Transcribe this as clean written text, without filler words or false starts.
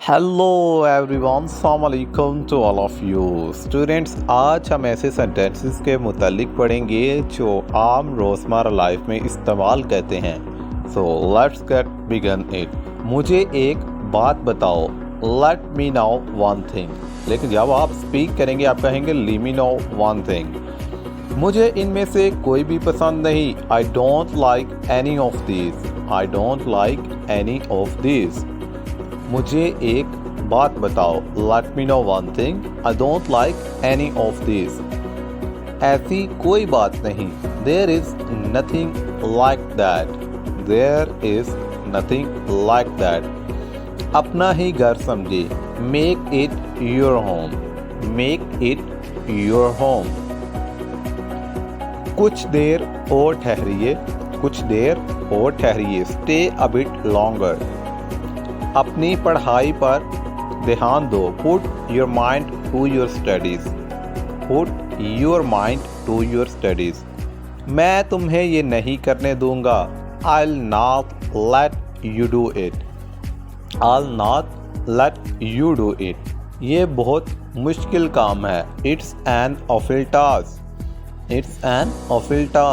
Hello everyone, अस्सलाम वालेकुम to all of you students. आज हम ऐसे सेंटेंसेस के मुतालिक पढ़ेंगे जो आम रोज़मर्रा लाइफ में इस्तेमाल करते हैं। So let's get begin it. मुझे एक बात बताओ, let me know one thing. लेकिन जब आप स्पीक करेंगे आप कहेंगे let me know one thing. मुझे इनमें से कोई भी पसंद नहीं। I don't like any of this. I don't like any of this. मुझे एक बात बताओ, let me know one thing. I don't like any of this. ऐसी कोई बात नहीं। There is nothing like that. There is nothing like that. अपना ही घर समझे। Make it your home. Make it your home. कुछ देर और ठहरिए। कुछ देर और ठहरिए। Stay a bit longer. अपनी पढ़ाई पर ध्यान दो। Put your mind to your studies. Put your mind to your studies. मैं तुम्हें ये नहीं करने दूंगा। I'll not let you do it. I'll not let you do it. ये बहुत मुश्किल काम है। It's an awful task. It's an awful task.